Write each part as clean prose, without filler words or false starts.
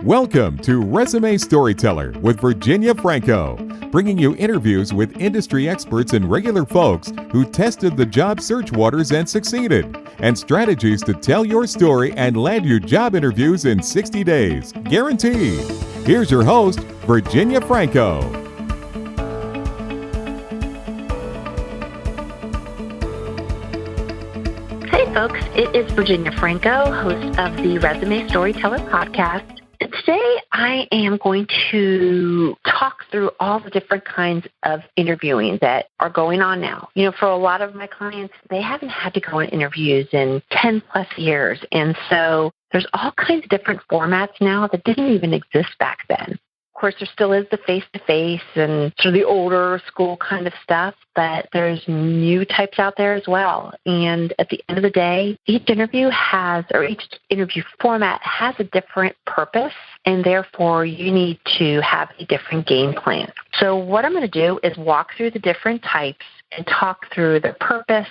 Welcome to Resume Storyteller with Virginia Franco, bringing you interviews with industry experts and regular folks who tested the job search waters and succeeded, and strategies to tell your story and land you job interviews in 60 days, guaranteed. Here's your host, Virginia Franco. Hey folks, it is Virginia Franco, host of the Resume Storyteller podcast. Today, I am going to talk through all the different kinds of interviewing that are going on now. You know, for a lot of my clients, they haven't had to go on interviews in 10 plus years. And so there's all kinds of different formats now that didn't even exist back then. Of course, there still is the face-to-face and sort of the older school kind of stuff, but there's new types out there as well. And at the end of the day, each interview format has a different purpose, and therefore you need to have a different game plan. So what I'm going to do is walk through the different types and talk through the purpose,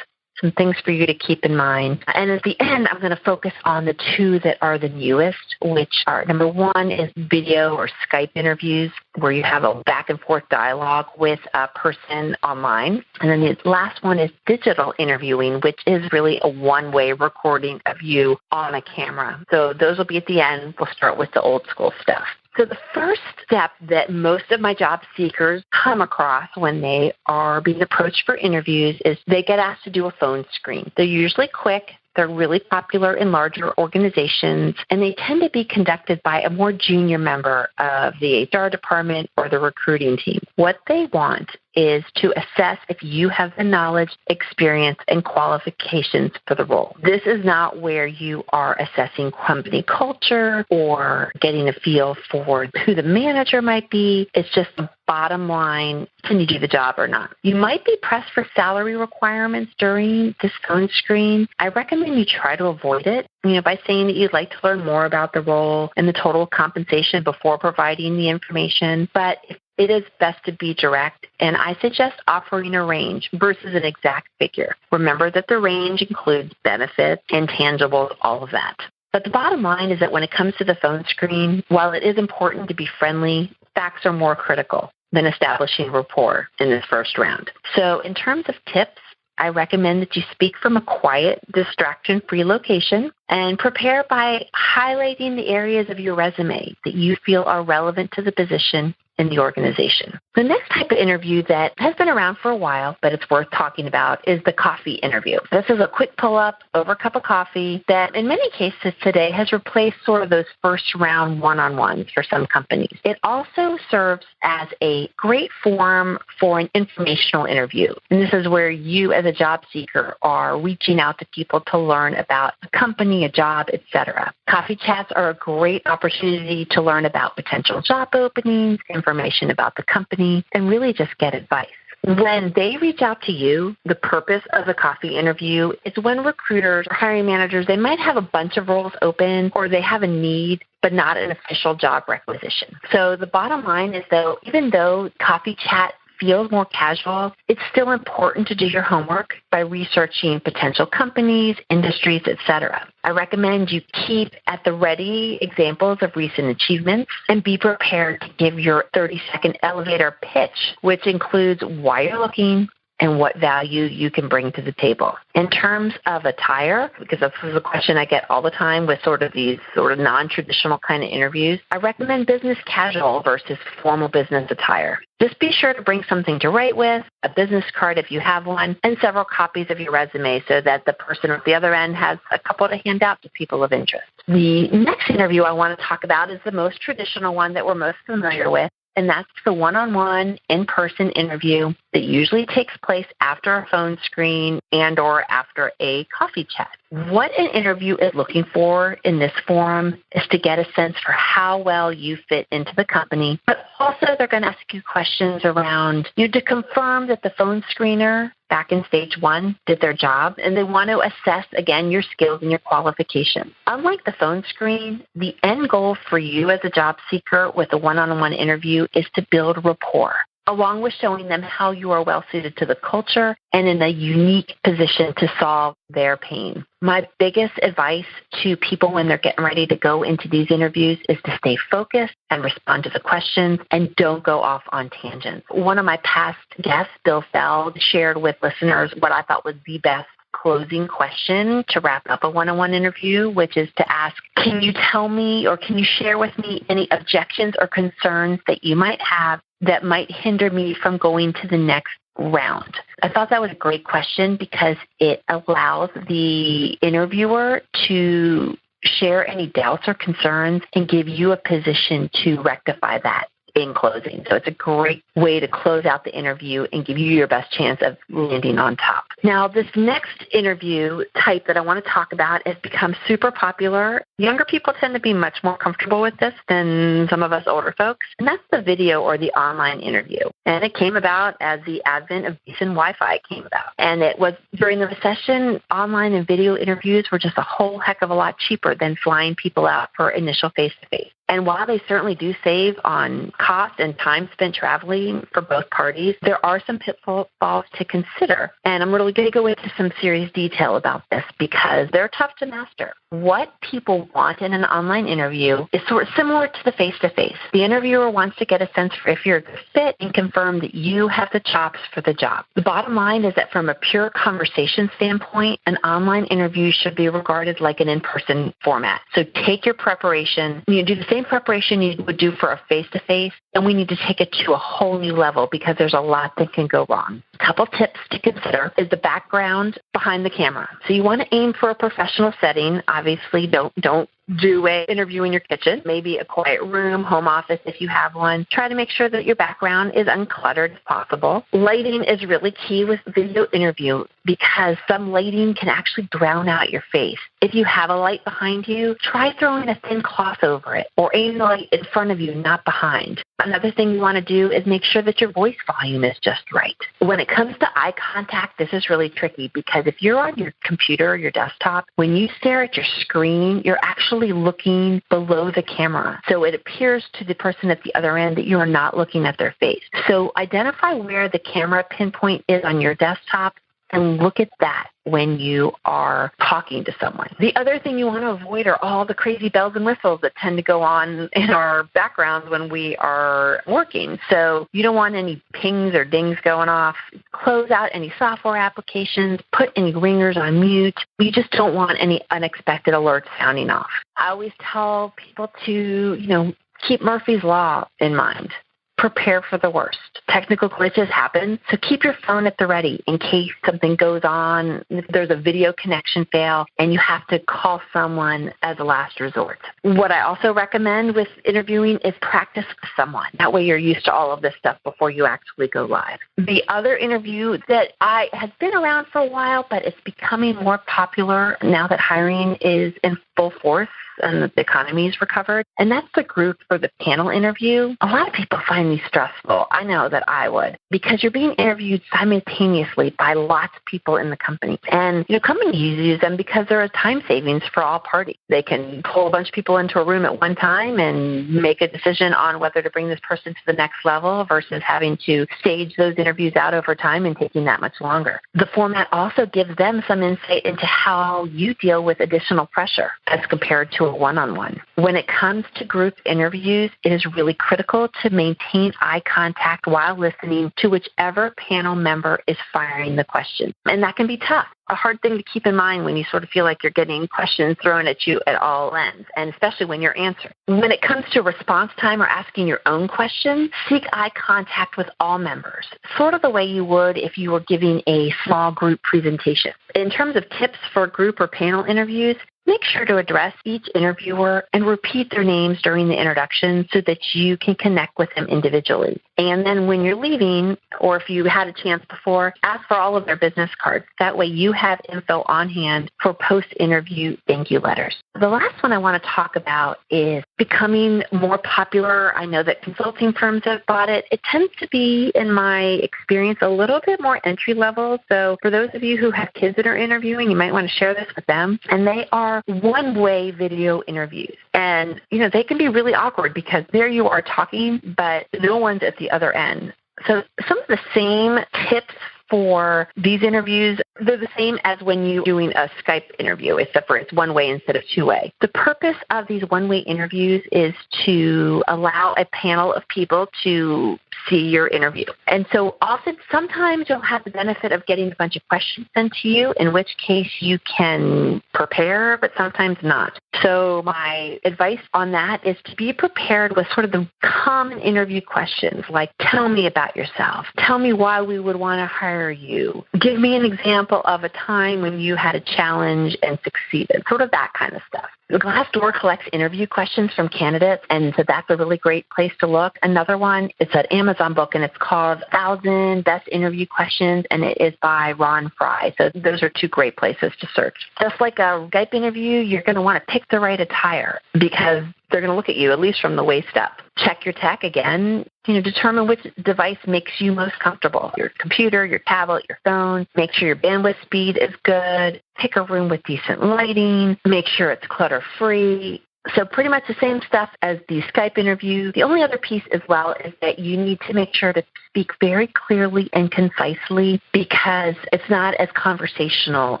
some things for you to keep in mind. And at the end, I'm going to focus on the two that are the newest, which are, number one is video or Skype interviews, where you have a back and forth dialogue with a person online. And then the last one is digital interviewing, which is really a one-way recording of you on a camera. So those will be at the end. We'll start with the old school stuff. So the first step that most of my job seekers come across when they are being approached for interviews is they get asked to do a phone screen. They're usually quick. They're really popular in larger organizations, and they tend to be conducted by a more junior member of the HR department or the recruiting team. What they want is to assess if you have the knowledge, experience, and qualifications for the role. This is not where you are assessing company culture or getting a feel for who the manager might be. It's just the bottom line, can you do the job or not? You might be pressed for salary requirements during this phone screen. I recommend you try to avoid it, by saying that you'd like to learn more about the role and the total compensation before providing the information. But it is best to be direct, and I suggest offering a range versus an exact figure. Remember that the range includes benefits, intangibles, all of that. But the bottom line is that when it comes to the phone screen, while it is important to be friendly, facts are more critical than establishing rapport in this first round. So in terms of tips, I recommend that you speak from a quiet, distraction-free location and prepare by highlighting the areas of your resume that you feel are relevant to the position in the organization. The next type of interview that has been around for a while, but it's worth talking about, is the coffee interview. This is a quick pull-up over a cup of coffee that in many cases today has replaced sort of those first-round one-on-ones for some companies. It also serves as a great forum for an informational interview. And this is where you as a job seeker are reaching out to people to learn about a company, a job, etc. Coffee chats are a great opportunity to learn about potential job openings, information about the company, and really just get advice. When they reach out to you, the purpose of the coffee interview is when recruiters or hiring managers, they might have a bunch of roles open or they have a need, but not an official job requisition. So the bottom line is, though, even though coffee chat feels more casual, it's still important to do your homework by researching potential companies, industries, etc. I recommend you keep at the ready examples of recent achievements and be prepared to give your 30-second elevator pitch, which includes why you're looking and what value you can bring to the table. In terms of attire, because this is a question I get all the time with sort of these sort of non-traditional kind of interviews, I recommend business casual versus formal business attire. Just be sure to bring something to write with, a business card if you have one, and several copies of your resume so that the person at the other end has a couple to hand out to people of interest. The next interview I want to talk about is the most traditional one that we're most familiar with, and that's the one-on-one, in-person interview that usually takes place after a phone screen and or after a coffee chat. What an interview is looking for in this forum is to get a sense for how well you fit into the company, but also they're going to ask you questions around to confirm that the phone screener back in stage one did their job, and they want to assess, again, your skills and your qualifications. Unlike the phone screen, the end goal for you as a job seeker with a one-on-one interview is to build rapport. along with showing them how you are well suited to the culture and in a unique position to solve their pain. My biggest advice to people when they're getting ready to go into these interviews is to stay focused and respond to the questions and don't go off on tangents. One of my past guests, Bill Feld, shared with listeners what I thought was the best closing question to wrap up a one-on-one interview, which is to ask, can you tell me or can you share with me any objections or concerns that you might have that might hinder me from going to the next round? I thought that was a great question because it allows the interviewer to share any doubts or concerns and give you a position to rectify that in closing. So it's a great way to close out the interview and give you your best chance of landing on top. Now, this next interview type that I want to talk about has become super popular. Younger people tend to be much more comfortable with this than some of us older folks, and that's the video or the online interview. And it came about as the advent of decent Wi-Fi came about. And it was during the recession, online and video interviews were just a whole heck of a lot cheaper than flying people out for initial face-to-face. And while they certainly do save on cost and time spent traveling for both parties, there are some pitfalls to consider. And I'm really going to go into some serious detail about this because they're tough to master. What people want in an online interview is sort of similar to the face-to-face. The interviewer wants to get a sense for if you're a good fit and confirm that you have the chops for the job. The bottom line is that from a pure conversation standpoint, an online interview should be regarded like an in-person format. So take your preparation. You do the same preparation you would do for a face-to-face, and we need to take it to a whole new level because there's a lot that can go wrong. A couple tips to consider is the background behind the camera. So you want to aim for a professional setting. Obviously, don't do an interview in your kitchen, maybe a quiet room, home office if you have one. Try to make sure that your background is uncluttered if possible. Lighting is really key with video interview because some lighting can actually drown out your face. If you have a light behind you, try throwing a thin cloth over it or aim the light in front of you, not behind. Another thing you want to do is make sure that your voice volume is just right. When it comes to eye contact, this is really tricky because if you're on your computer or your desktop, when you stare at your screen, you're actually looking below the camera. So it appears to the person at the other end that you are not looking at their face. So identify where the camera pinpoint is on your desktop and look at that when you are talking to someone. The other thing you want to avoid are all the crazy bells and whistles that tend to go on in our backgrounds when we are working. So you don't want any pings or dings going off. Close out any software applications. Put any ringers on mute. You just don't want any unexpected alerts sounding off. I always tell people to, keep Murphy's Law in mind. Prepare for the worst. Technical glitches happen, so keep your phone at the ready in case something goes on, if there's a video connection fail, and you have to call someone as a last resort. What I also recommend with interviewing is practice with someone. That way you're used to all of this stuff before you actually go live. The other interview that has been around for a while, but it's becoming more popular now that hiring is in full force and the economy is recovered, and that's the group for the panel interview. A lot of people find these stressful. I know that I would, because you're being interviewed simultaneously by lots of people in the company. And companies use them because there are time savings for all parties. They can pull a bunch of people into a room at one time and make a decision on whether to bring this person to the next level versus having to stage those interviews out over time and taking that much longer. The format also gives them some insight into how you deal with additional pressure as compared to a one-on-one. When it comes to group interviews, it is really critical to maintain eye contact while listening to whichever panel member is firing the question. And that can be tough. A hard thing to keep in mind when you sort of feel like you're getting questions thrown at you at all ends, and especially when you're answering. When it comes to response time or asking your own question, seek eye contact with all members, sort of the way you would if you were giving a small group presentation. In terms of tips for group or panel interviews, make sure to address each interviewer and repeat their names during the introduction so that you can connect with them individually. And then when you're leaving, or if you had a chance before, ask for all of their business cards. That way you have info on hand for post-interview thank you letters. The last one I want to talk about is becoming more popular. I know that consulting firms have bought it. It tends to be, in my experience, a little bit more entry level. So for those of you who have kids that are interviewing, you might want to share this with them. And they are one-way video interviews. And, they can be really awkward because there you are talking, but no one's at the other end. So some of the same tips for these interviews, they're the same as when you're doing a Skype interview, except for it's one-way instead of two-way. The purpose of these one-way interviews is to allow a panel of people to see your interview. And so often, sometimes you'll have the benefit of getting a bunch of questions sent to you, in which case you can prepare, but sometimes not. So my advice on that is to be prepared with sort of the common interview questions, like tell me about yourself, tell me why we would want to hire you, give me an example of a time when you had a challenge and succeeded, sort of that kind of stuff. Glassdoor collects interview questions from candidates, and so that's a really great place to look. Another one, it's an Amazon book, and it's called 1,000 Best Interview Questions, and it is by Ron Fry. So those are two great places to search. Just like a Skype interview, you're going to want to pick the right attire because they're going to look at you, at least from the waist up. Check your tech again. Determine which device makes you most comfortable. Your computer, your tablet, your phone. Make sure your bandwidth speed is good. Pick a room with decent lighting. Make sure it's clutter-free. So pretty much the same stuff as the Skype interview. The only other piece as well is that you need to make sure to speak very clearly and concisely, because it's not as conversational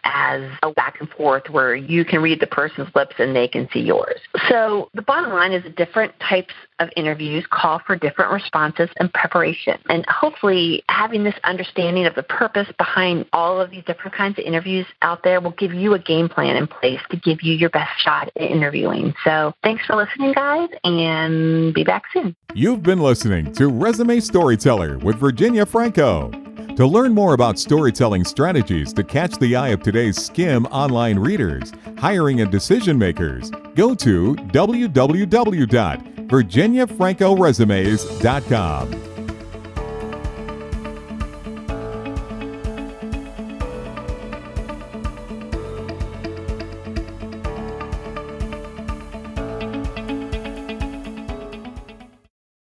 as a back and forth where you can read the person's lips and they can see yours. So the bottom line is that different types of interviews call for different responses and preparation. And hopefully having this understanding of the purpose behind all of these different kinds of interviews out there will give you a game plan in place to give you your best shot at interviewing. So thanks for listening, guys, and be back soon. You've been listening to Resume Storyteller with Virginia Franco. To learn more about storytelling strategies to catch the eye of today's skim online readers, hiring and decision makers, go to www.virginiafrancoresumes.com.